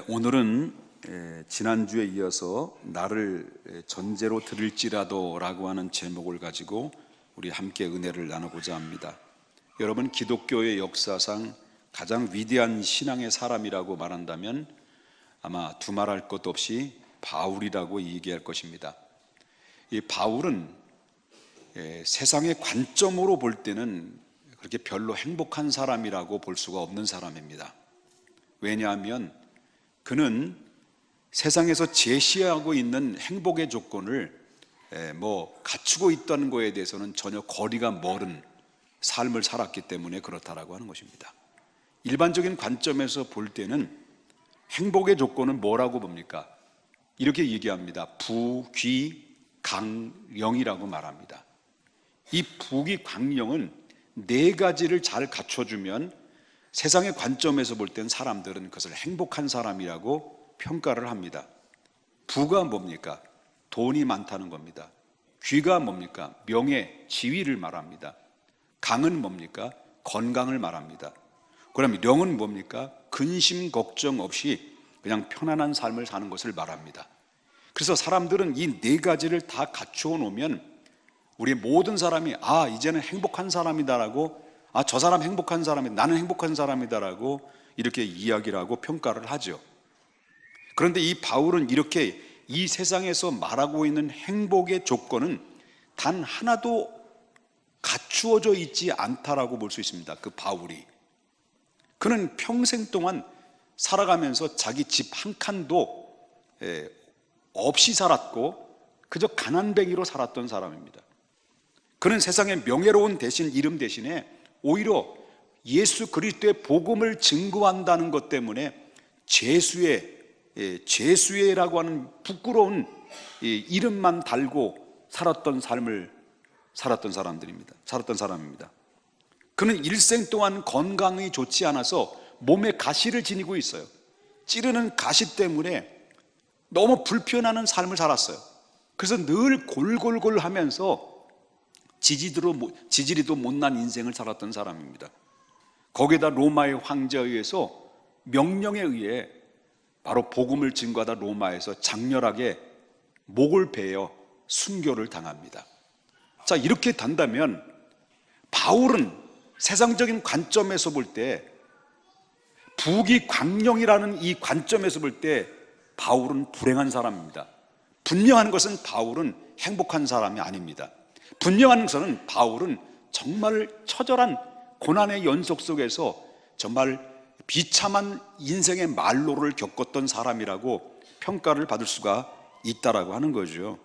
오늘은 지난주에 이어서 나를 전제로 드릴지라도 라고 하는 제목을 가지고 우리 함께 은혜를 나누고자 합니다. 여러분, 기독교의 역사상 가장 위대한 신앙의 사람이라고 말한다면 아마 두말할 것 없이 바울이라고 얘기할 것입니다. 이 바울은 세상의 관점으로 볼 때는 그렇게 별로 행복한 사람이라고 볼 수가 없는 사람입니다. 왜냐하면 그는 세상에서 제시하고 있는 행복의 조건을 갖추고 있다는 것에 대해서는 전혀 거리가 멀은 삶을 살았기 때문에 그렇다라고 하는 것입니다. 일반적인 관점에서 볼 때는 행복의 조건은 뭐라고 봅니까? 이렇게 얘기합니다. 부귀강령이라고 말합니다. 이 부귀강령은 네 가지를 잘 갖춰주면 세상의 관점에서 볼 땐 사람들은 그것을 행복한 사람이라고 평가를 합니다. 부가 뭡니까? 돈이 많다는 겁니다. 귀가 뭡니까? 명예, 지위를 말합니다. 강은 뭡니까? 건강을 말합니다. 그럼 령은 뭡니까? 근심 걱정 없이 그냥 편안한 삶을 사는 것을 말합니다. 그래서 사람들은 이 네 가지를 다 갖추어 놓으면 우리 모든 사람이 이제는 행복한 사람이다라고, 저 사람 행복한 사람이다, 나는 행복한 사람이다라고 이렇게 이야기를 하고 평가를 하죠. 그런데 이 바울은 이렇게 이 세상에서 말하고 있는 행복의 조건은 단 하나도 갖추어져 있지 않다라고 볼 수 있습니다. 그 바울이. 그는 평생 동안 살아가면서 자기 집 한 칸도 없이 살았고 그저 가난뱅이로 살았던 사람입니다. 그는 세상의 명예로운 이름 대신에 오히려 예수 그리스도의 복음을 증거한다는 것 때문에 죄수회라고 하는 부끄러운 이름만 달고 살았던 사람입니다. 그는 일생 동안 건강이 좋지 않아서 몸에 가시를 지니고 있어요. 찌르는 가시 때문에 너무 불편한 삶을 살았어요. 그래서 늘 골골골 하면서 지지리도 못난 인생을 살았던 사람입니다. 거기에다 로마의 황제에 의해서 명령에 의해 바로 복음을 증거하다 로마에서 장렬하게 목을 베어 순교를 당합니다. 자, 이렇게 된다면 바울은 세상적인 관점에서 볼 때, 부귀강령이라는 이 관점에서 볼 때 바울은 불행한 사람입니다. 분명한 것은 바울은 행복한 사람이 아닙니다. 분명한 것은 바울은 정말 처절한 고난의 연속 속에서 정말 비참한 인생의 말로를 겪었던 사람이라고 평가를 받을 수가 있다라고 하는 거죠.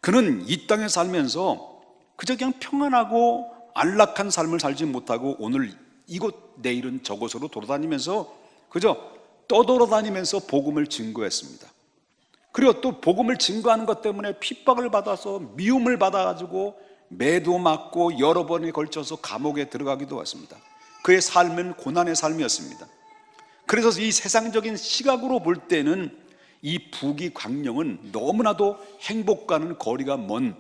그는 이 땅에 살면서 그저 그냥 평안하고 안락한 삶을 살지 못하고 오늘 이곳 내일은 저곳으로 돌아다니면서 그저 떠돌아다니면서 복음을 증거했습니다. 그리고 또 복음을 증거하는 것 때문에 핍박을 받아서 미움을 받아가지고 매도 맞고 여러 번에 걸쳐서 감옥에 들어가기도 했습니다. 그의 삶은 고난의 삶이었습니다. 그래서 이 세상적인 시각으로 볼 때는 이 부귀강령은 너무나도 행복과는 거리가 먼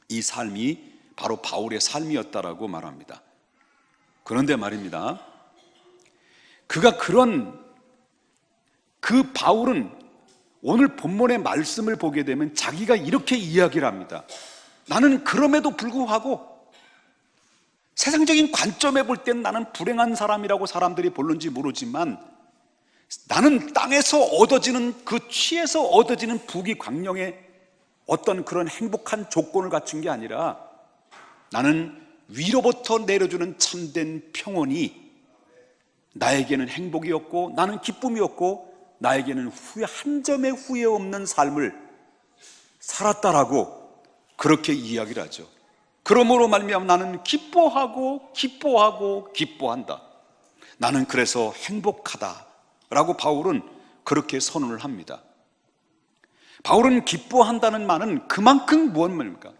이 삶이 바로 바울의 삶이었다라고 말합니다. 그런데 말입니다, 그 바울은 오늘 본문의 말씀을 보게 되면 자기가 이렇게 이야기를 합니다. 나는 그럼에도 불구하고 세상적인 관점에 볼 땐 나는 불행한 사람이라고 사람들이 볼는지 모르지만 나는 땅에서 얻어지는 그 취에서 얻어지는 부귀강령의 어떤 그런 행복한 조건을 갖춘 게 아니라 나는 위로부터 내려주는 참된 평온이 나에게는 행복이었고 나는 기쁨이었고 나에게는 한 점의 후회 없는 삶을 살았다라고 그렇게 이야기를 하죠. 그러므로 말미암아 나는 기뻐한다. 나는 그래서 행복하다라고 바울은 그렇게 선언을 합니다. 바울은 기뻐한다는 말은 그만큼 무엇 말입니까?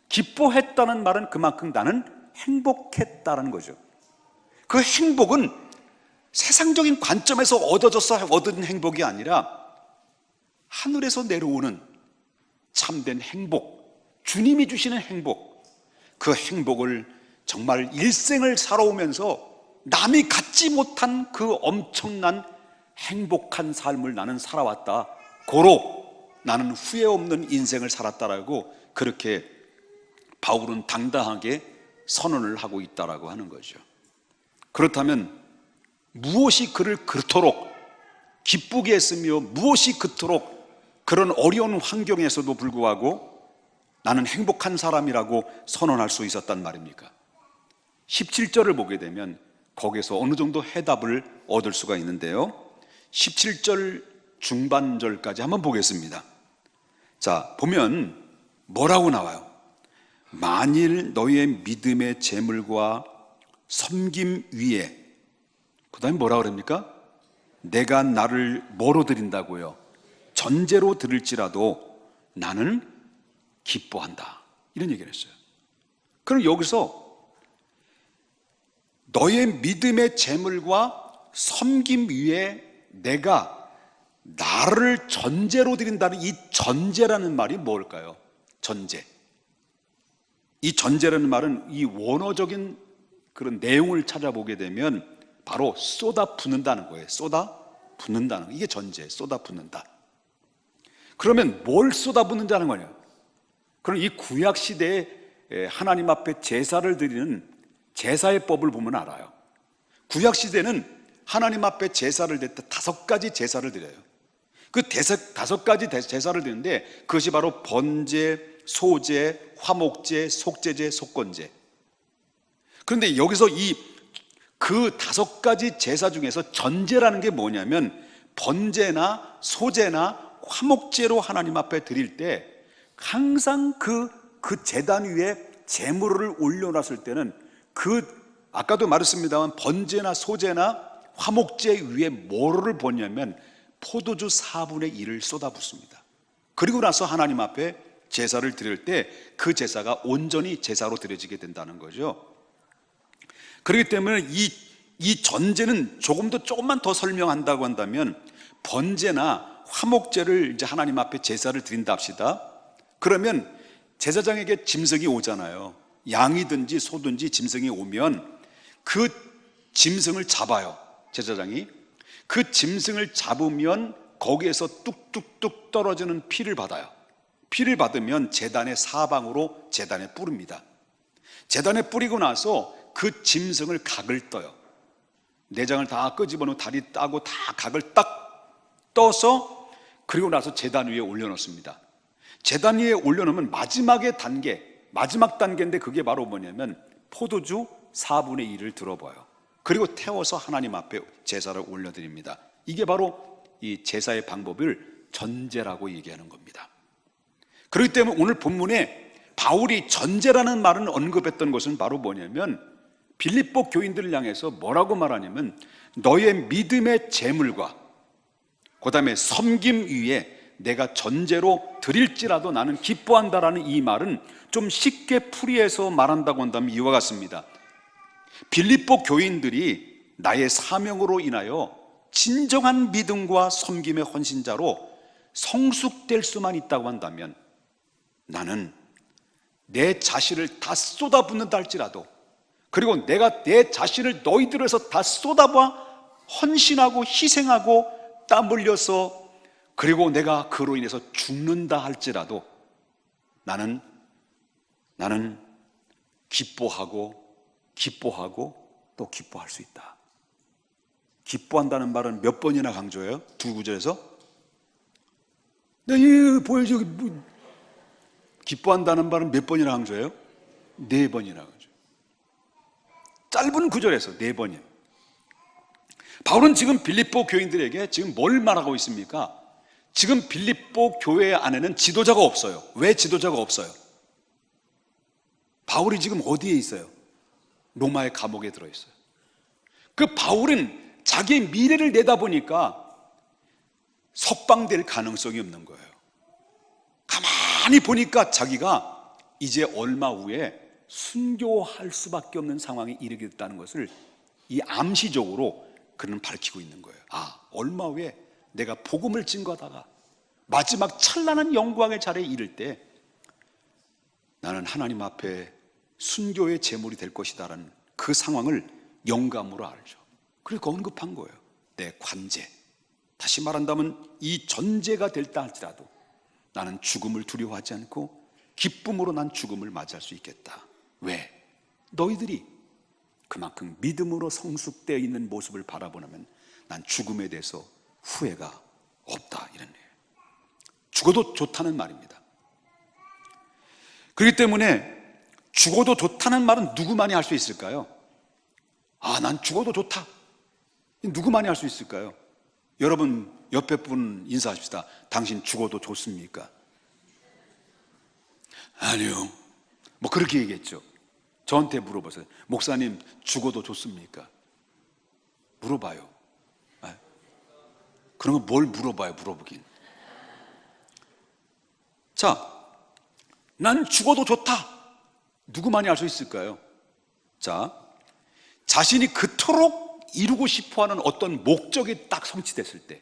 기뻐했다는 말은 그만큼 나는 행복했다는 거죠. 그 행복은 세상적인 관점에서 얻은 행복이 아니라 하늘에서 내려오는 참된 행복, 주님이 주시는 행복, 그 행복을 정말 일생을 살아오면서 남이 갖지 못한 그 엄청난 행복한 삶을 나는 살아왔다. 고로 나는 후회 없는 인생을 살았다라고 그렇게 바울은 당당하게 선언을 하고 있다라고 하는 거죠. 그렇다면 무엇이 그를 그토록 기쁘게 했으며 무엇이 그토록 그런 어려운 환경에서도 불구하고 나는 행복한 사람이라고 선언할 수 있었단 말입니까? 17절을 보게 되면 거기서 어느 정도 해답을 얻을 수가 있는데요, 17절 중반절까지 한번 보겠습니다. 자, 보면 뭐라고 나와요? 만일 너의 믿음의 재물과 섬김 위에, 그 다음에 뭐라 그럽니까? 내가 나를 뭐로 드린다고요? 전제로 드릴지라도 나는 기뻐한다, 이런 얘기를 했어요. 그럼 여기서 너의 믿음의 재물과 섬김 위에 내가 나를 전제로 드린다는 이 전제라는 말이 뭘까요? 전제. 이 전제라는 말은 이 원어적인 그런 내용을 찾아보게 되면 바로 쏟아 붓는다는 거예요. 쏟아 붓는다는 거. 이게 전제, 쏟아 붓는다. 그러면 뭘 쏟아 붓는다는 거냐? 그럼 이 구약 시대에 하나님 앞에 제사를 드리는 제사의 법을 보면 알아요. 구약 시대는 하나님 앞에 제사를 드릴 때 5가지 제사를 드려요. 그 5가지 제사를 드리는데 그것이 바로 번제, 소제, 화목제, 속제제, 속건제. 그런데 여기서 그 5가지 제사 중에서 전제라는 게 뭐냐면 번제나 소제나 화목제로 하나님 앞에 드릴 때 항상 그 제단 위에 제물을 올려놨을 때는 아까도 말했습니다만 번제나 소제나 화목제 위에 뭐를 보냐면 포도주 4분의 1을 쏟아붓습니다. 그리고 나서 하나님 앞에 제사를 드릴 때 그 제사가 온전히 제사로 드려지게 된다는 거죠. 그렇기 때문에 이 전제는 조금만 더 설명한다고 한다면 번제나 화목제를 이제 하나님 앞에 제사를 드린다 합시다. 그러면 제사장에게 짐승이 오잖아요. 양이든지 소든지 짐승이 오면 그 짐승을 잡아요. 제사장이 그 짐승을 잡으면 거기에서 뚝뚝뚝 떨어지는 피를 받아요. 피를 받으면 제단의 사방으로 제단에 뿌립니다. 제단에 뿌리고 나서 그 짐승을 각을 떠요. 내장을 다 끄집어놓고 다리 따고 다 각을 딱 떠서 그리고 나서 제단 위에 올려놓습니다. 제단 위에 올려놓으면 마지막 단계인데 그게 바로 뭐냐면 포도주 4분의 1을 들어봐요. 그리고 태워서 하나님 앞에 제사를 올려드립니다. 이게 바로 이 제사의 방법을 전제라고 얘기하는 겁니다. 그렇기 때문에 오늘 본문에 바울이 전제라는 말을 언급했던 것은 바로 뭐냐면 빌립보 교인들을 향해서 뭐라고 말하냐면 너의 믿음의 재물과 그 다음에 섬김 위에 내가 전제로 드릴지라도 나는 기뻐한다라는 이 말은 좀 쉽게 풀이해서 말한다고 한다면 이와 같습니다. 빌립보 교인들이 나의 사명으로 인하여 진정한 믿음과 섬김의 헌신자로 성숙될 수만 있다고 한다면 나는 내 자신을 다 쏟아붓는다 할지라도, 그리고 내가 내 자신을 너희들에서 다 쏟아봐 헌신하고 희생하고 땀 흘려서 그리고 내가 그로 인해서 죽는다 할지라도 나는 기뻐하고 또 기뻐할 수 있다. 기뻐한다는 말은 몇 번이나 강조해요? 두 구절에서? 네, 보여줘. 기뻐한다는 말은 몇 번이나 강조해요? 4번이나 강조. 짧은 구절에서 4번이에요. 바울은 지금 빌립보 교인들에게 지금 뭘 말하고 있습니까? 지금 빌립보 교회 안에는 지도자가 없어요. 왜 지도자가 없어요? 바울이 지금 어디에 있어요? 로마의 감옥에 들어있어요. 그 바울은 자기의 미래를 내다보니까 석방될 가능성이 없는 거예요. 가만히 보니까 자기가 이제 얼마 후에 순교할 수밖에 없는 상황에 이르게 됐다는 것을 이 암시적으로 그는 밝히고 있는 거예요. 얼마 후에 내가 복음을 증거하다가 마지막 찬란한 영광의 자리에 이를 때 나는 하나님 앞에 순교의 제물이 될 것이다라는 그 상황을 영감으로 알죠. 그래서 언급한 거예요. 내 관제, 다시 말한다면 이 전제가 될다 할지라도 나는 죽음을 두려워하지 않고 기쁨으로 난 죽음을 맞이할 수 있겠다. 왜? 너희들이 그만큼 믿음으로 성숙되어 있는 모습을 바라보면 난 죽음에 대해서 후회가 없다, 이런 얘기예요. 죽어도 좋다는 말입니다. 그렇기 때문에 죽어도 좋다는 말은 누구만이 할 수 있을까요? 난 죽어도 좋다. 누구만이 할 수 있을까요? 여러분 옆에 분 인사하십시다. 당신 죽어도 좋습니까? 아니요. 뭐 그렇게 얘기했죠. 저한테 물어보세요. 목사님 죽어도 좋습니까? 물어봐요. 그런 거 뭘 물어봐요, 물어보긴. 자, 나는 죽어도 좋다. 누구만이 알 수 있을까요? 자, 자신이 그토록 이루고 싶어하는 어떤 목적이 딱 성취됐을 때,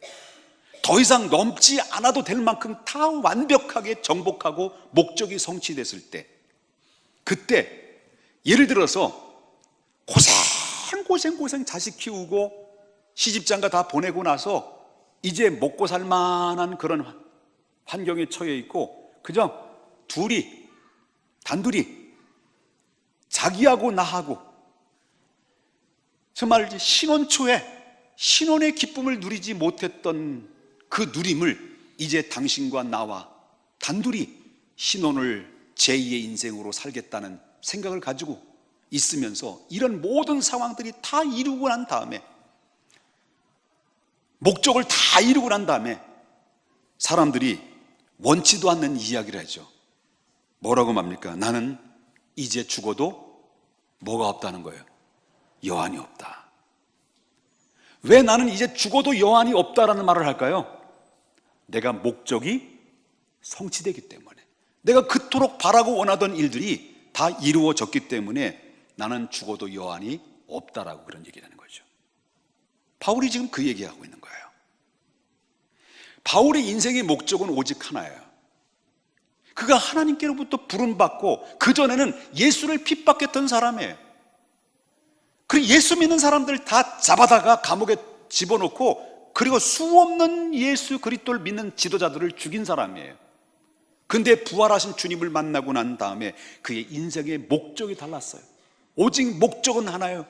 더 이상 넘지 않아도 될 만큼 다 완벽하게 정복하고 목적이 성취됐을 때, 그때 예를 들어서 고생 자식 키우고 시집장가 다 보내고 나서 이제 먹고 살 만한 그런 환경에 처해 있고 그저 단둘이 자기하고 나하고 정말 신혼 초에 신혼의 기쁨을 누리지 못했던 그 누림을 이제 당신과 나와 단둘이 신혼을 제2의 인생으로 살겠다는 생각을 가지고 있으면서 이런 모든 상황들이 다 이루고 난 다음에, 목적을 다 이루고 난 다음에 사람들이 원치도 않는 이야기를 하죠. 뭐라고 말합니까? 나는 이제 죽어도 뭐가 없다는 거예요? 여한이 없다. 왜 나는 이제 죽어도 여한이 없다라는 말을 할까요? 내가 목적이 성취되기 때문에, 내가 그토록 바라고 원하던 일들이 다 이루어졌기 때문에 나는 죽어도 여한이 없다라고 그런 얘기를 하는 거죠. 바울이 지금 그 얘기하고 있는 거예요. 바울의 인생의 목적은 오직 하나예요. 그가 하나님께로부터 부름받고 그전에는 예수를 핍박했던 사람이에요. 그리고 예수 믿는 사람들 다 잡아다가 감옥에 집어넣고 그리고 수없는 예수 그리스도를 믿는 지도자들을 죽인 사람이에요. 근데 부활하신 주님을 만나고 난 다음에 그의 인생의 목적이 달랐어요. 오직 목적은 하나예요.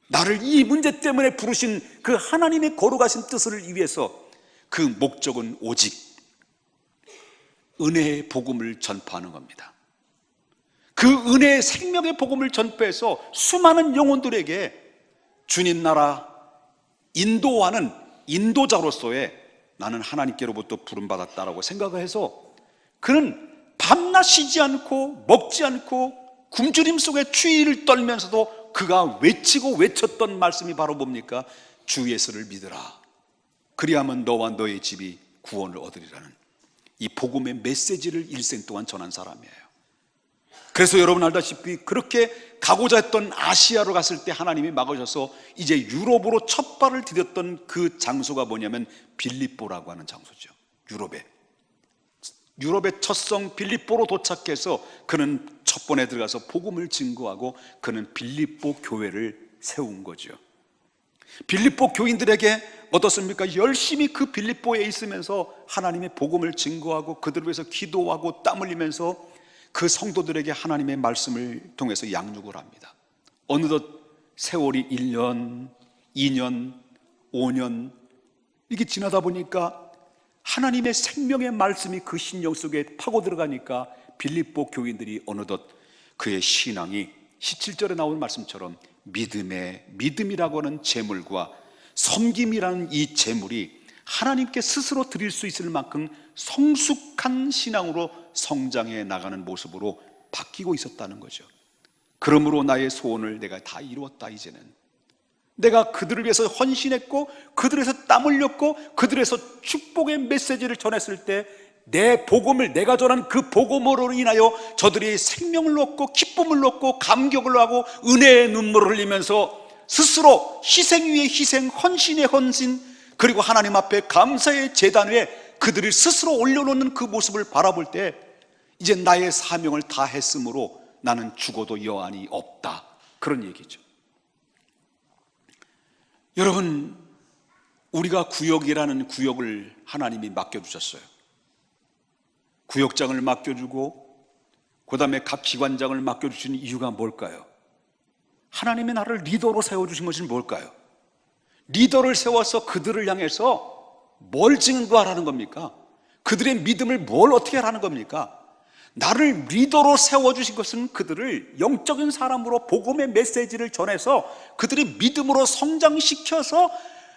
나를 이 문제 때문에 부르신 그 하나님의 거룩하신 뜻을 위해서 그 목적은 오직 은혜의 복음을 전파하는 겁니다. 그 은혜의 생명의 복음을 전파해서 수많은 영혼들에게 주님 나라 인도하는 인도자로서의 나는 하나님께로부터 부름받았다라고 생각을 해서 그는 밤낮 쉬지 않고 먹지 않고 굶주림 속에 추위를 떨면서도 그가 외치고 외쳤던 말씀이 바로 뭡니까? 주 예수를 믿으라. 그리하면 너와 너의 집이 구원을 얻으리라는 이 복음의 메시지를 일생 동안 전한 사람이에요. 그래서 여러분 알다시피 그렇게 가고자 했던 아시아로 갔을 때 하나님이 막으셔서 이제 유럽으로 첫 발을 디뎠던 그 장소가 뭐냐면 빌립보라고 하는 장소죠. 유럽의 첫성 빌립보로 도착해서 그는 첫 번에 들어가서 복음을 증거하고 그는 빌립보 교회를 세운 거죠. 빌립보 교인들에게 어떻습니까? 열심히 그 빌립보에 있으면서 하나님의 복음을 증거하고 그들을 위해서 기도하고 땀 흘리면서 그 성도들에게 하나님의 말씀을 통해서 양육을 합니다. 어느덧 세월이 1년, 2년, 5년 이게 지나다 보니까 하나님의 생명의 말씀이 그 신령 속에 파고 들어가니까 빌립보 교인들이 어느덧 그의 신앙이 17절에 나오는 말씀처럼 믿음이라고 하는 재물과 섬김이라는 이 재물이 하나님께 스스로 드릴 수 있을 만큼 성숙한 신앙으로 성장해 나가는 모습으로 바뀌고 있었다는 거죠. 그러므로 나의 소원을 내가 다 이루었다. 이제는 내가 그들을 위해서 헌신했고 그들을 위해서 땀 흘렸고 그들을 위해서 축복의 메시지를 전했을 때 내 복음을 내가 전한 그 복음으로 인하여 저들이 생명을 얻고 기쁨을 얻고 감격을 하고 은혜의 눈물을 흘리면서 스스로 희생 위에 희생, 헌신의 헌신, 그리고 하나님 앞에 감사의 제단 위에 그들을 스스로 올려놓는 그 모습을 바라볼 때 이제 나의 사명을 다 했으므로 나는 죽어도 여한이 없다. 그런 얘기죠. 여러분, 우리가 구역이라는 구역을 하나님이 맡겨주셨어요. 구역장을 맡겨주고 그 다음에 각 기관장을 맡겨주신 이유가 뭘까요? 하나님의 나를 리더로 세워주신 것은 뭘까요? 리더를 세워서 그들을 향해서 뭘 증거하라는 겁니까? 그들의 믿음을 뭘 어떻게 하라는 겁니까? 나를 리더로 세워주신 것은 그들을 영적인 사람으로 복음의 메시지를 전해서 그들의 믿음으로 성장시켜서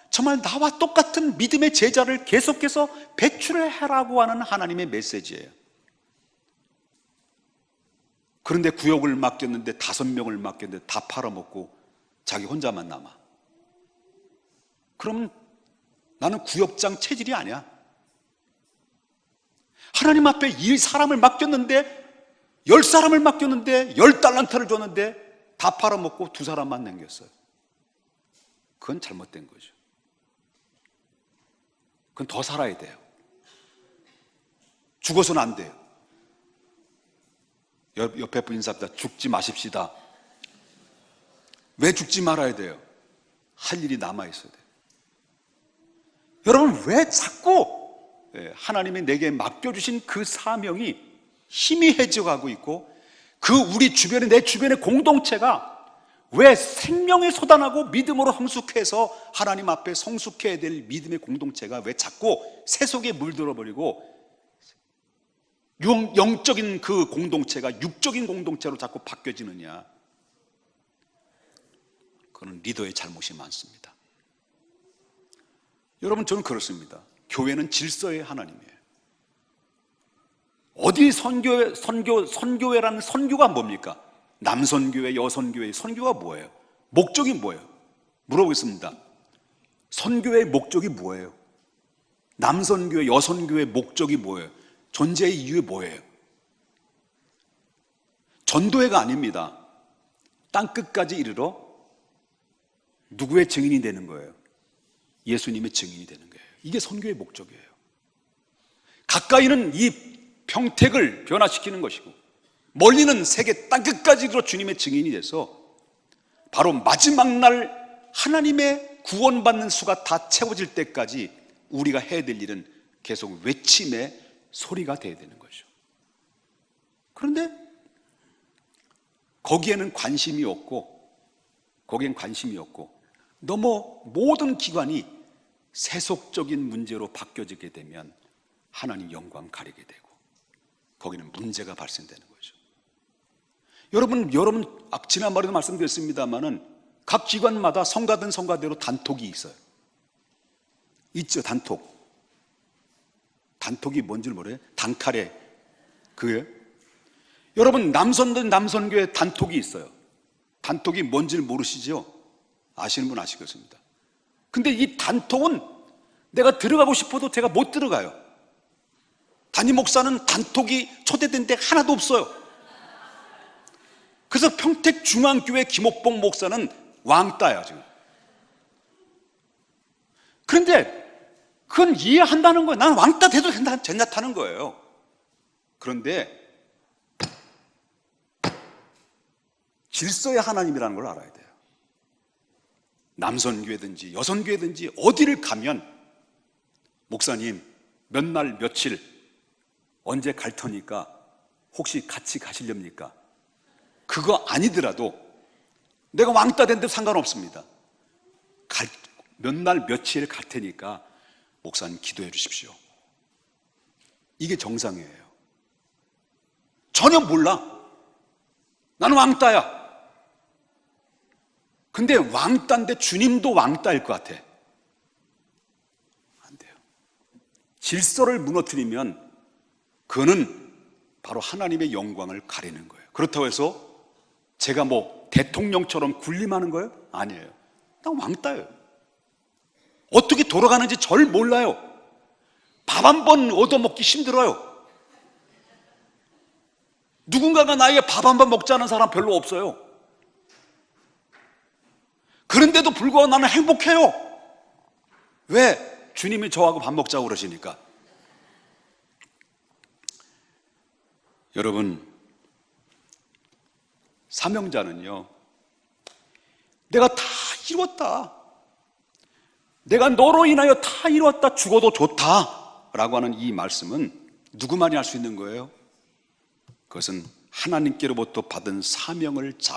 정말 나와 똑같은 믿음의 제자를 계속해서 배출을 하라고 하는 하나님의 메시지예요. 그런데 구역을 맡겼는데 5명을 맡겼는데 다 팔아먹고 자기 혼자만 남아. 그럼 나는 구역장 체질이 아니야. 하나님 앞에 이 사람을 맡겼는데 10사람을 맡겼는데 10달란트를 줬는데 다 팔아먹고 2사람만 남겼어요. 그건 잘못된 거죠. 그건 더 살아야 돼요. 죽어서는 안 돼요. 옆에 분 인사합니다. 죽지 마십시다. 왜 죽지 말아야 돼요? 할 일이 남아있어야 돼요. 여러분, 왜 자꾸 하나님이 내게 맡겨주신 그 사명이 희미해져가고 있고 그 우리 주변에, 내 주변의 공동체가 왜 생명에 솟아나고 믿음으로 성숙해서 하나님 앞에 성숙해야 될 믿음의 공동체가 왜 자꾸 세속에 물들어버리고 영적인 그 공동체가 육적인 공동체로 자꾸 바뀌어지느냐? 그건 리더의 잘못이 많습니다. 여러분, 저는 그렇습니다. 교회는 질서의 하나님이에요. 어디 선교회라는 선교가 뭡니까? 남선교회, 여선교회, 선교가 뭐예요? 목적이 뭐예요? 물어보겠습니다. 선교회의 목적이 뭐예요? 남선교회, 여선교회의 목적이 뭐예요? 존재의 이유 뭐예요? 전도회가 아닙니다. 땅끝까지 이르러 누구의 증인이 되는 거예요? 예수님의 증인이 되는 거예요. 이게 선교의 목적이에요. 가까이는 이 평택을 변화시키는 것이고 멀리는 세계 땅끝까지 이르러 주님의 증인이 돼서 바로 마지막 날 하나님의 구원받는 수가 다 채워질 때까지 우리가 해야 될 일은 계속 외침의 소리가 돼야 되는 거죠. 그런데 거기에는 관심이 없고 너무 모든 기관이 세속적인 문제로 바뀌어지게 되면 하나님 영광 가리게 되고 거기는 문제가 발생되는 거죠. 여러분 지난번에도 말씀드렸습니다마는 각 기관마다 성가든 성가대로 단톡이 있어요. 있죠, 단톡. 단톡이 뭔지를 모르요? 단카레. 그거예요? 여러분, 남선든 남선교회 단톡이 있어요. 단톡이 뭔지를 모르시죠? 아시는 분 아시겠습니다. 근데 이 단톡은 내가 들어가고 싶어도 제가 못 들어가요. 담임 목사는 단톡이 초대된 데 하나도 없어요. 그래서 평택중앙교회 김옥봉 목사는 왕따야 지금. 그런데 그건 이해한다는 거예요. 나는 왕따 돼도 된다는 거예요. 그런데 질서의 하나님이라는 걸 알아야 돼요. 남선교회든지 여선교회든지 어디를 가면 목사님 몇 날 며칠 언제 갈 터니까 혹시 같이 가시렵니까? 그거 아니더라도 내가 왕따 된데도 상관없습니다. 몇 날 며칠 갈 테니까 목사님 기도해 주십시오. 이게 정상이에요. 전혀 몰라. 나는 왕따야. 근데 왕따인데 주님도 왕따일 것 같아. 안 돼요. 질서를 무너뜨리면 그거는 바로 하나님의 영광을 가리는 거예요. 그렇다고 해서 제가 뭐 대통령처럼 군림하는 거예요? 아니에요. 난 왕따예요. 어떻게 돌아가는지 절 몰라요. 밥 한 번 얻어먹기 힘들어요. 누군가가 나에게 밥 한 번 먹자는 사람 별로 없어요. 그런데도 불구하고 나는 행복해요. 왜? 주님이 저하고 밥 먹자고 그러시니까. 여러분, 사명자는요, 내가 다 이뤘다. 내가 너로 인하여 다 이루었다, 죽어도 좋다 라고 하는 이 말씀은 누구만이 할 수 있는 거예요? 그것은 하나님께로부터 받은 사명을 잘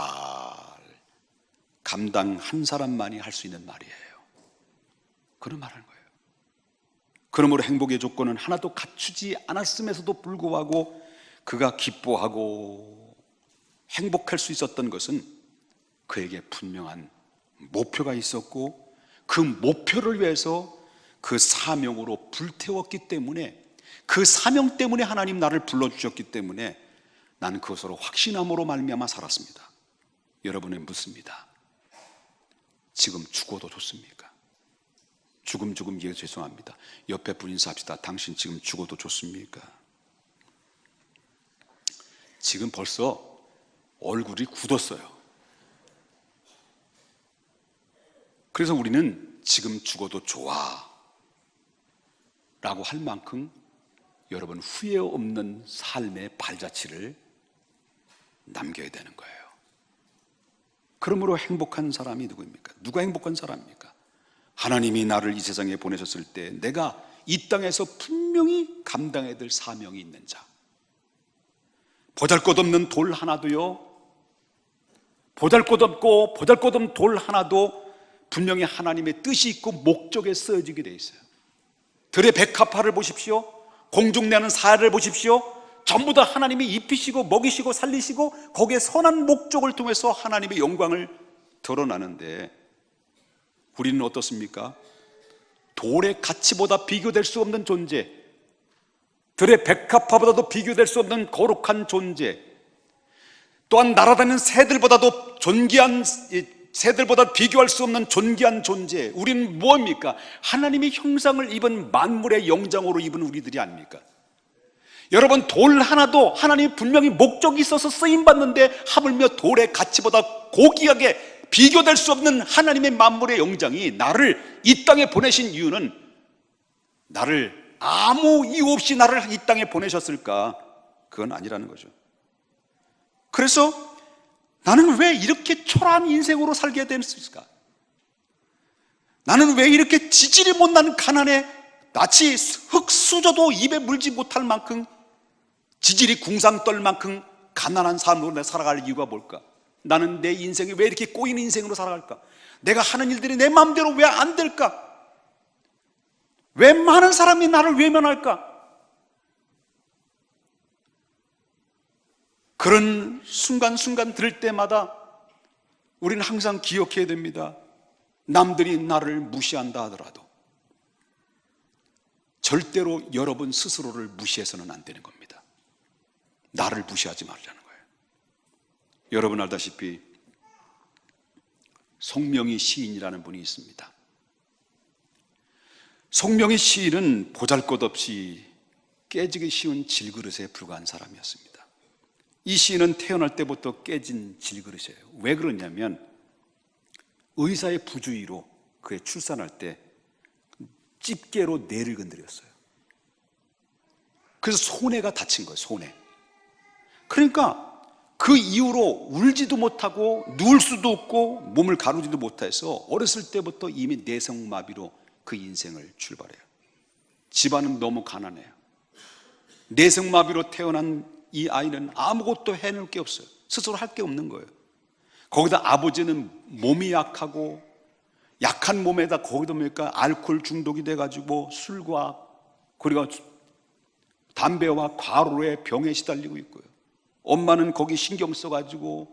감당한 사람만이 할 수 있는 말이에요. 그런 말하는 거예요. 그러므로 행복의 조건은 하나도 갖추지 않았음에서도 불구하고 그가 기뻐하고 행복할 수 있었던 것은 그에게 분명한 목표가 있었고, 그 목표를 위해서 그 사명으로 불태웠기 때문에, 그 사명 때문에 하나님 나를 불러주셨기 때문에 나는 그것으로 확신함으로 말미암아 살았습니다. 여러분은 묻습니다. 지금 죽어도 좋습니까? 죽음 예, 죄송합니다. 옆에 분 인사합시다. 당신 지금 죽어도 좋습니까? 지금 벌써 얼굴이 굳었어요. 그래서 우리는 지금 죽어도 좋아 라고 할 만큼 여러분 후회 없는 삶의 발자취를 남겨야 되는 거예요. 그러므로 행복한 사람이 누구입니까? 누가 행복한 사람입니까? 하나님이 나를 이 세상에 보내셨을 때 내가 이 땅에서 분명히 감당해야 될 사명이 있는 자, 보잘것없는 돌 하나도요, 보잘것없고 보잘것없는 돌 하나도 분명히 하나님의 뜻이 있고 목적에 쓰여지게 돼 있어요. 들의 백합화를 보십시오. 공중내는 사야를 보십시오. 전부 다 하나님이 입히시고 먹이시고 살리시고 거기에 선한 목적을 통해서 하나님의 영광을 드러나는데, 우리는 어떻습니까? 돌의 가치보다 비교될 수 없는 존재, 들의 백합화보다도 비교될 수 없는 거룩한 존재, 또한 날아다니는 새들보다도 존귀한, 새들보다 비교할 수 없는 존귀한 존재. 우리는 무엇입니까? 하나님의 형상을 입은 만물의 영장으로 입은 우리들이 아닙니까? 여러분, 돌 하나도 하나님이 분명히 목적이 있어서 쓰임받는데 하물며 돌의 가치보다 고귀하게 비교될 수 없는 하나님의 만물의 영장이 나를 이 땅에 보내신 이유는, 나를 아무 이유 없이 나를 이 땅에 보내셨을까? 그건 아니라는 거죠. 그래서 나는 왜 이렇게 초라한 인생으로 살게 됐을까? 나는 왜 이렇게 지질이 못난 가난에 마치 흙수저도 입에 물지 못할 만큼, 지질이 궁상 떨 만큼 가난한 삶으로 내가 살아갈 이유가 뭘까? 나는 내 인생이 왜 이렇게 꼬이는 인생으로 살아갈까? 내가 하는 일들이 내 마음대로 왜 안 될까? 왜 많은 사람이 나를 외면할까? 그런 순간순간 들을 때마다 우리는 항상 기억해야 됩니다. 남들이 나를 무시한다 하더라도 절대로 여러분 스스로를 무시해서는 안 되는 겁니다. 나를 무시하지 말라는 거예요. 여러분 알다시피 송명희 시인이라는 분이 있습니다. 송명희 시인은 보잘것없이 깨지기 쉬운 질그릇에 불과한 사람이었습니다. 이 시인은 태어날 때부터 깨진 질그릇이에요. 왜 그러냐면 의사의 부주의로 그의 출산할 때 집게로 뇌를 건드렸어요. 그래서 손해가 다친 거예요. 손해. 그러니까 그 이후로 울지도 못하고 누울 수도 없고 몸을 가누지도 못해서 어렸을 때부터 이미 내성마비로 그 인생을 출발해요. 집안은 너무 가난해요. 내성마비로 태어난 이 아이는 아무것도 해낼 게 없어요. 스스로 할 게 없는 거예요. 거기다 아버지는 몸이 약하고, 약한 몸에다 거기다 뭡니까? 알코올 중독이 돼가지고 술과 그리고 담배와 과로의 병에 시달리고 있고요. 엄마는 거기 신경 써가지고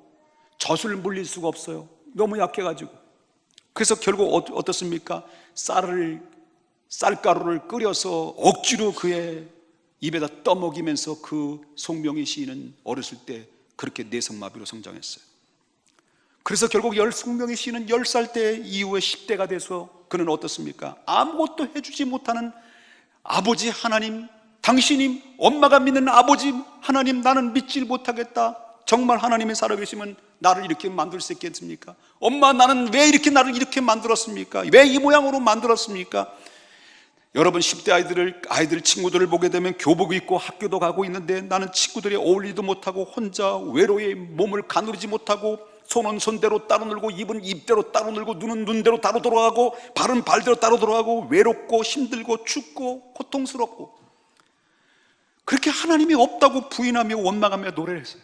젖을 물릴 수가 없어요. 너무 약해가지고. 그래서 결국 어떻습니까? 쌀가루를 끓여서 억지로 그의 입에다 떠먹이면서 그 송명희 시인은 어렸을 때 그렇게 내성마비로 성장했어요. 그래서 결국 송명희 시인은 10살 때 이후에 10대가 돼서 그는 어떻습니까? 아무것도 해주지 못하는 아버지 하나님, 당신이 엄마가 믿는 아버지 하나님, 나는 믿질 못하겠다. 정말 하나님이 살아계시면 나를 이렇게 만들 수 있겠습니까? 엄마, 나는 왜 이렇게 나를 이렇게 만들었습니까? 왜 이 모양으로 만들었습니까? 여러분 10대 아이들 친구들을 보게 되면 교복 입고 학교도 가고 있는데 나는 친구들이 어울리도 못하고 혼자 외로이 몸을 가누리지 못하고 손은 손대로 따로 놀고 입은 입대로 따로 놀고 눈은 눈대로 따로 돌아가고 발은 발대로 따로 돌아가고 외롭고 힘들고 춥고 고통스럽고 그렇게 하나님이 없다고 부인하며 원망하며 노래를 했어요.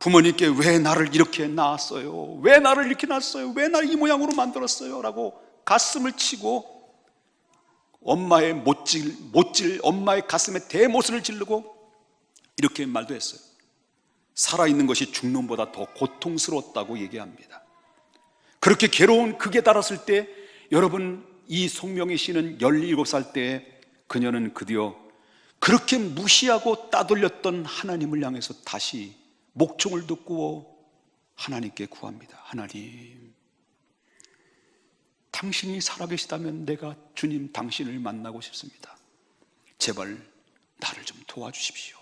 부모님께 왜 나를 이렇게 낳았어요? 왜 나를 이렇게 낳았어요? 왜 나를 이 모양으로 만들었어요? 라고 가슴을 치고 엄마의 못질 엄마의 가슴에 대못을 지르고 이렇게 말도 했어요. 살아있는 것이 죽는 것보다 더 고통스러웠다고 얘기합니다. 그렇게 괴로운 극에 달았을 때 여러분, 이 송명희 씨는 17살 때 그녀는 드디어 그렇게 무시하고 따돌렸던 하나님을 향해서 다시 목청을 듣고 하나님께 구합니다. 하나님, 당신이 살아계시다면 내가 주님 당신을 만나고 싶습니다. 제발 나를 좀 도와주십시오.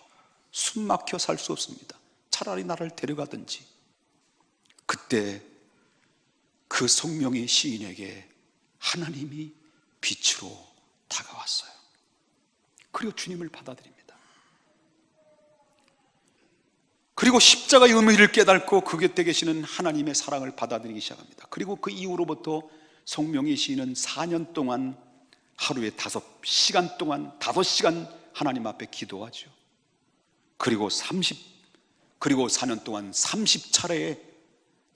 숨 막혀 살 수 없습니다. 차라리 나를 데려가든지. 그때 그 송명희 시인에게 하나님이 빛으로 다가왔어요. 그리고 주님을 받아들입니다. 그리고 십자가의 의미를 깨닫고 그 곁에 계시는 하나님의 사랑을 받아들이기 시작합니다. 그리고 그 이후로부터 송명희 시인은 4년 동안 하루에 5시간 동안 5시간 하나님 앞에 기도하죠. 그리고 4년 동안 30차례의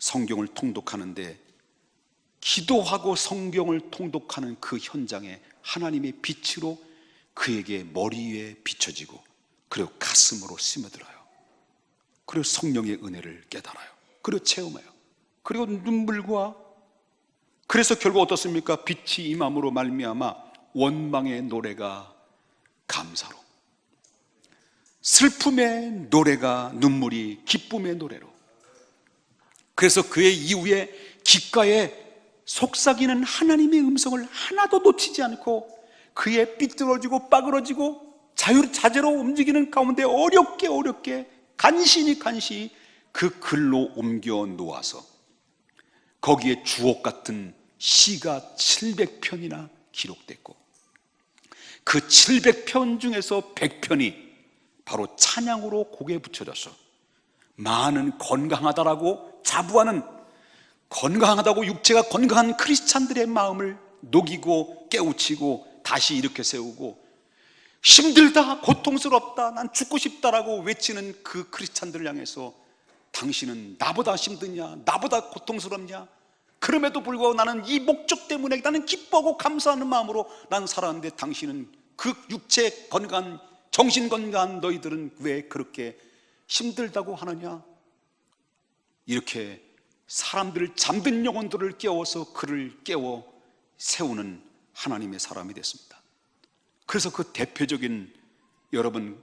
성경을 통독하는데, 기도하고 성경을 통독하는 그 현장에 하나님의 빛으로 그에게 머리 위에 비춰지고, 그리고 가슴으로 스며들어요. 그리고 성령의 은혜를 깨달아요. 그리고 체험해요. 그리고 눈물과, 그래서 결국 어떻습니까? 빛이 임함으로 말미암아 원망의 노래가 감사로, 슬픔의 노래가 눈물이 기쁨의 노래로. 그래서 그의 이후에 귓가에 속삭이는 하나님의 음성을 하나도 놓치지 않고 그의 삐뚤어지고 빠그러지고 자재로 움직이는 가운데 어렵게 간신히 그 글로 옮겨 놓아서 거기에 주옥 같은 시가 700편이나 기록됐고, 그 700편 중에서 100편이 바로 찬양으로 곡에 붙여져서 많은 건강하다라고 자부하는, 건강하다고 육체가 건강한 크리스찬들의 마음을 녹이고 깨우치고 다시 일으켜 세우고, 힘들다, 고통스럽다, 난 죽고 싶다라고 외치는 그 크리스찬들을 향해서 당신은 나보다 힘드냐, 나보다 고통스럽냐, 그럼에도 불구하고 나는 이 목적 때문에 나는 기뻐하고 감사하는 마음으로 난 살았는데 당신은, 그 육체 건강한, 정신 건강한 너희들은 왜 그렇게 힘들다고 하느냐. 이렇게 사람들을, 잠든 영혼들을 깨워서 그를 깨워 세우는 하나님의 사람이 됐습니다. 그래서 그 대표적인, 여러분,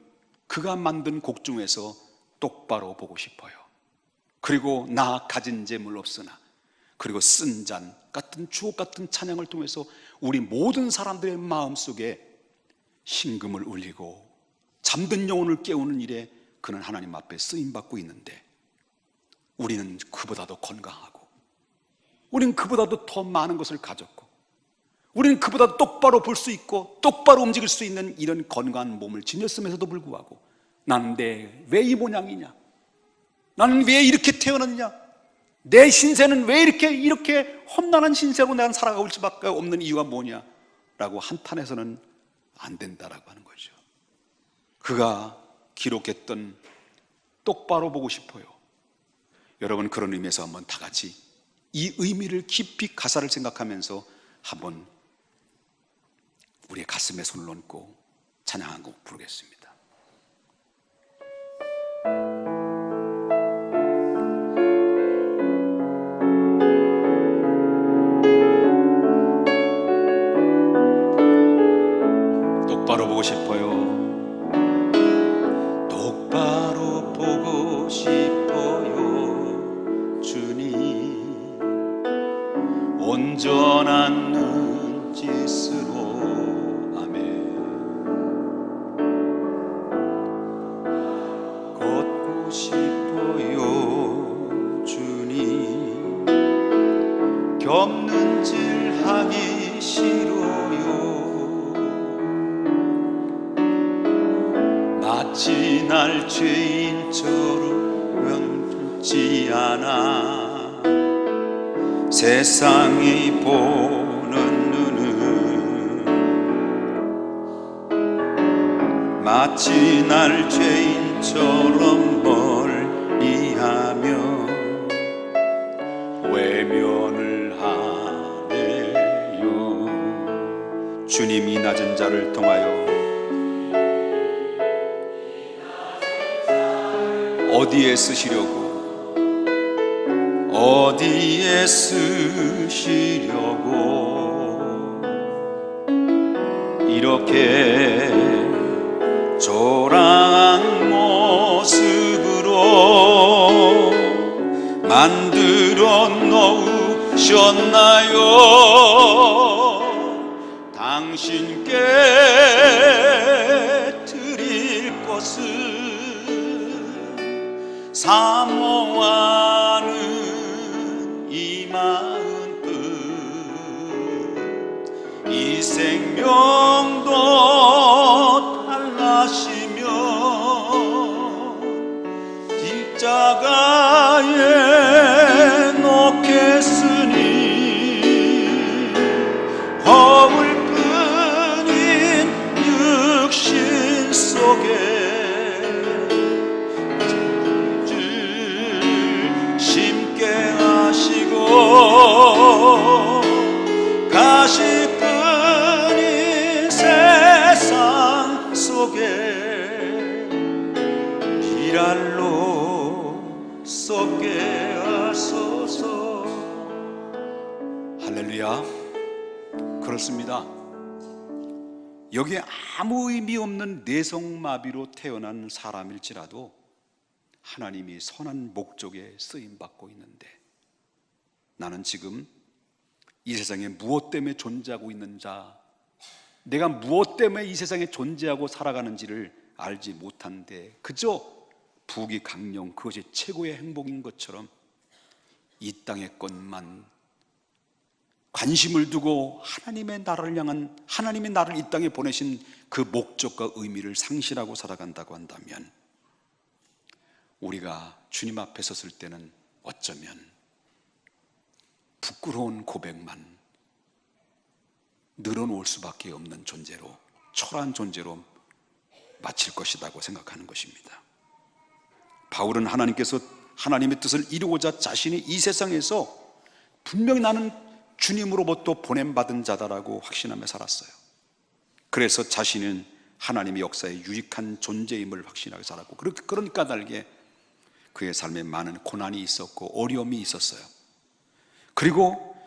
그가 만든 곡 중에서 똑바로 보고 싶어요, 그리고 나 가진 재물 없으나, 그리고 쓴 잔 같은 주옥 같은 찬양을 통해서 우리 모든 사람들의 마음속에 심금을 울리고 잠든 영혼을 깨우는 일에 그는 하나님 앞에 쓰임받고 있는데, 우리는 그보다도 건강하고, 우리는 그보다도 더 많은 것을 가졌고, 우리는 그보다 똑바로 볼 수 있고 똑바로 움직일 수 있는 이런 건강한 몸을 지녔음에서도 불구하고 나는 왜 이 모양이냐, 나는 왜 이렇게 태어났냐, 내 신세는 왜 이렇게 험난한 신세로 난 살아갈 수밖에 없는 이유가 뭐냐 라고 한탄해서는 안 된다라고 하는 거죠. 그가 기록했던 똑바로 보고 싶어요. 여러분, 그런 의미에서 한번 다 같이 이 의미를 깊이 가사를 생각하면서 한번 우리의 가슴에 손을 얹고 찬양 한 곡 부르겠습니다. 똑바로 보고 싶어요. 똑바로 보고 싶어요. 주님, 온전한 눈짓으로. 아멘. 걷고 싶어요. 주님, 겪는 질 하기 싫어요. 마치 날 죄인처럼 묻지 않아. 세상이 보는 눈은 마치 날 죄인처럼 멀리하며 외면을 하네요. 주님이 낮은 자를 통하여 어디에 쓰시려고 이렇게 초라한 모습으로 만들어 놓으셨나요? 당신께 드릴 것을 사모하는 이 마음 끝, 이 생명도 달라시며 십자가에 놓겠으니 허물뿐인 육신 속에 가시뿐인 세상 속에 비랄로 썩게 하소서. 할렐루야. 그렇습니다. 여기에 아무 의미 없는 뇌성마비로 태어난 사람일지라도 하나님이 선한 목적에 쓰임받고 있는데, 나는 지금 이 세상에 무엇 때문에 존재하고 있는자, 내가 무엇 때문에 이 세상에 존재하고 살아가는지를 알지 못한데 그저 부귀강령, 그것이 최고의 행복인 것처럼 이 땅의 것만 관심을 두고 하나님의 나라를 향한, 하나님의 나를 이 땅에 보내신 그 목적과 의미를 상실하고 살아간다고 한다면, 우리가 주님 앞에 섰을 때는 어쩌면 부끄러운 고백만 늘어놓을 수밖에 없는 존재로, 초라한 존재로 마칠 것이라고 생각하는 것입니다. 바울은 하나님께서 하나님의 뜻을 이루고자 자신이 이 세상에서 분명히 나는 주님으로부터 보냄받은 자다라고 확신하며 살았어요. 그래서 자신은 하나님의 역사에 유익한 존재임을 확신하게 살았고, 그런 까닭에 그의 삶에 많은 고난이 있었고 어려움이 있었어요. 그리고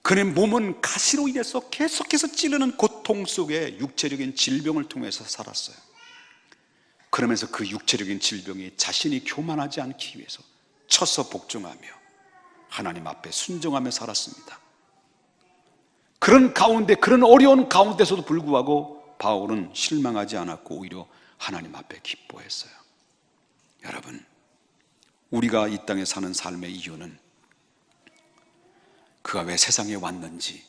그의 몸은 가시로 인해서 계속해서 찌르는 고통 속에 육체적인 질병을 통해서 살았어요. 그러면서 그 육체적인 질병이 자신이 교만하지 않기 위해서 쳐서 복종하며 하나님 앞에 순종하며 살았습니다. 그런 가운데, 그런 어려운 가운데서도 불구하고 바울은 실망하지 않았고 오히려 하나님 앞에 기뻐했어요. 여러분, 우리가 이 땅에 사는 삶의 이유는 그가 왜 세상에 왔는지,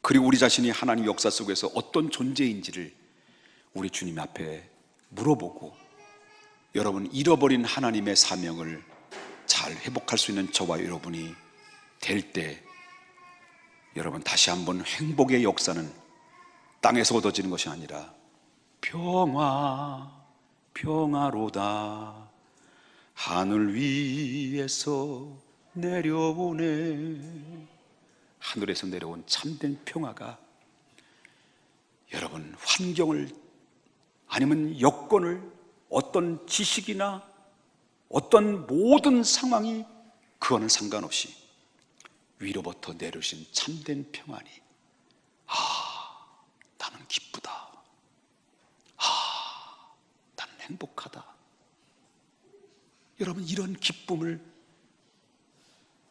그리고 우리 자신이 하나님 역사 속에서 어떤 존재인지를 우리 주님 앞에 물어보고, 여러분 잃어버린 하나님의 사명을 잘 회복할 수 있는 저와 여러분이 될 때, 여러분 다시 한번 행복의 역사는 땅에서 얻어지는 것이 아니라 평화로다 하늘 위에서 내려오네. 하늘에서 내려온 참된 평화가 여러분 환경을, 아니면 여건을, 어떤 지식이나 어떤 모든 상황이, 그거는 상관없이 위로부터 내려오신 참된 평안이, 나는 기쁘다, 나는 행복하다. 여러분 이런 기쁨을,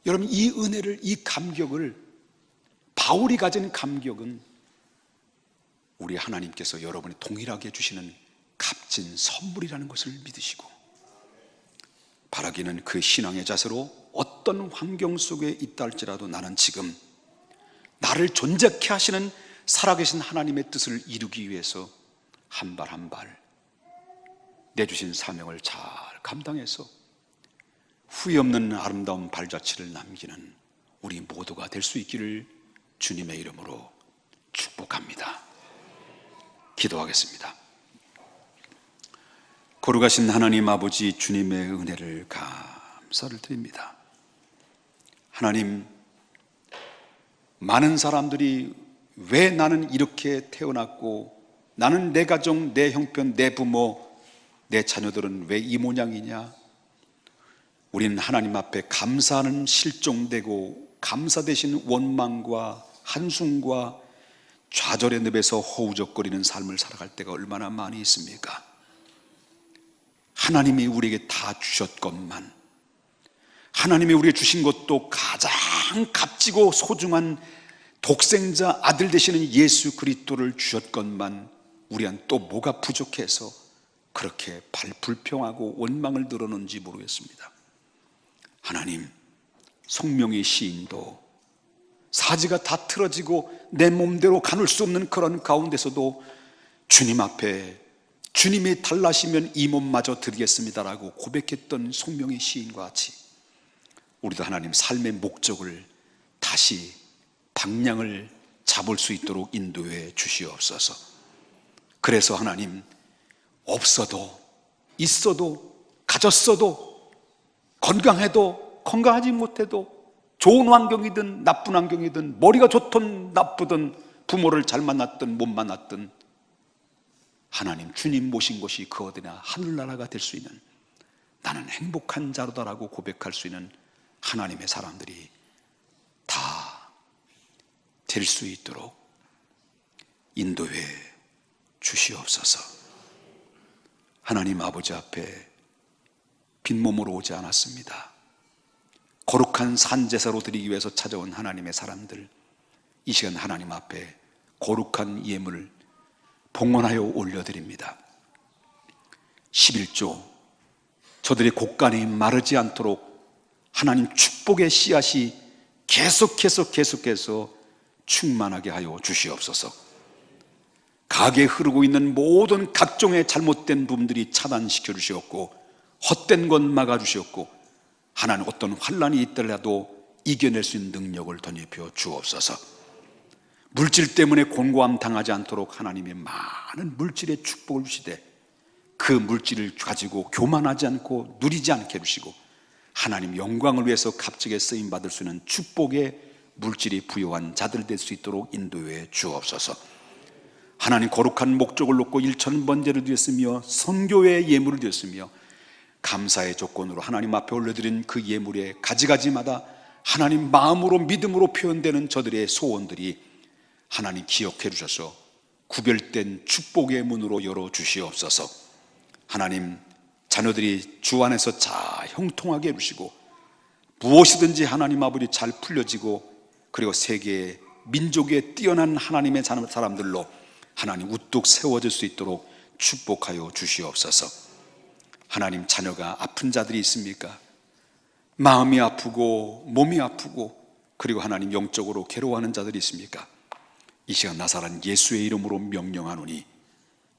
여러분 이 은혜를, 이 감격을, 바울이 가진 감격은 우리 하나님께서 여러분이 동일하게 주시는 값진 선물이라는 것을 믿으시고, 바라기는 그 신앙의 자세로 어떤 환경 속에 있다 할지라도 나는 지금 나를 존재케 하시는 살아계신 하나님의 뜻을 이루기 위해서 한 발 한 발 내주신 사명을 잘 감당해서 후회 없는 아름다운 발자취를 남기는 우리 모두가 될 수 있기를 주님의 이름으로 축복합니다. 기도하겠습니다. 거룩하신 하나님 아버지, 주님의 은혜를 감사를 드립니다. 하나님, 많은 사람들이 왜 나는 이렇게 태어났고, 나는 내 가정, 내 형편, 내 부모, 내 자녀들은 왜 이 모양이냐? 우리는 하나님 앞에 감사하는 실종되고 감사 대신 원망과 한숨과 좌절의 늪에서 허우적거리는 삶을 살아갈 때가 얼마나 많이 있습니까? 하나님이 우리에게 다 주셨건만, 하나님이 우리에게 주신 것도 가장 값지고 소중한 독생자 아들 되시는 예수 그리스도를 주셨건만, 우리한 또 뭐가 부족해서 그렇게 불평하고 원망을 드러는지 모르겠습니다. 하나님, 송명의 시인도 사지가 다 틀어지고 내 몸대로 가눌 수 없는 그런 가운데서도 주님 앞에 주님이 달라시면 이 몸마저 드리겠습니다라고 고백했던 송명의 시인과 같이 우리도 하나님 삶의 목적을 다시 방향을 잡을 수 있도록 인도해 주시옵소서. 그래서 하나님, 없어도 있어도 가졌어도 건강해도 건강하지 못해도 좋은 환경이든 나쁜 환경이든 머리가 좋든 나쁘든 부모를 잘 만났든 못 만났든 하나님 주님 모신 곳이 그 어디나 하늘나라가 될 수 있는, 나는 행복한 자로다라고 고백할 수 있는 하나님의 사람들이 다 될 수 있도록 인도해 주시옵소서. 하나님 아버지 앞에 빈몸으로 오지 않았습니다. 거룩한 산제사로 드리기 위해서 찾아온 하나님의 사람들, 이 시간 하나님 앞에 거룩한 예물을 봉헌하여 올려드립니다. 11조, 저들의 곡간이 마르지 않도록 하나님 축복의 씨앗이 계속해서 충만하게 하여 주시옵소서. 가게에 흐르고 있는 모든 각종의 잘못된 부분들이 차단시켜 주시옵고, 헛된 것 막아 주시옵고, 하나님 어떤 환난이 있더라도 이겨낼 수 있는 능력을 덧입혀 주옵소서. 물질 때문에 곤고함 당하지 않도록 하나님의 많은 물질의 축복을 주시되 그 물질을 가지고 교만하지 않고 누리지 않게 해주시고 하나님 영광을 위해서 값지게 쓰임받을 수 있는 축복의 물질이 부여한 자들 될 수 있도록 인도해 주옵소서. 하나님 거룩한 목적을 놓고 일천번제를 드렸으며 선교의 예물을 드렸으며 감사의 조건으로 하나님 앞에 올려드린 그 예물의 가지가지마다 하나님 마음으로 믿음으로 표현되는 저들의 소원들이 하나님 기억해 주셔서 구별된 축복의 문으로 열어주시옵소서. 하나님, 자녀들이 주 안에서 잘 형통하게 해주시고 무엇이든지 하나님 아버지 잘 풀려지고, 그리고 세계의 민족의 뛰어난 하나님의 사람들로 하나님 우뚝 세워질 수 있도록 축복하여 주시옵소서. 하나님, 자녀가 아픈 자들이 있습니까? 마음이 아프고 몸이 아프고 그리고 하나님 영적으로 괴로워하는 자들이 있습니까? 이 시간 나사렛 예수의 이름으로 명령하노니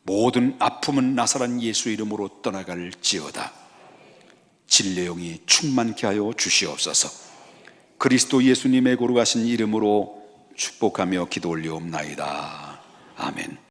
모든 아픔은 나사렛 예수의 이름으로 떠나갈지어다. 진리의 영이 충만케 하여 주시옵소서. 그리스도 예수님의 거룩하신 이름으로 축복하며 기도 올리옵나이다. 아멘.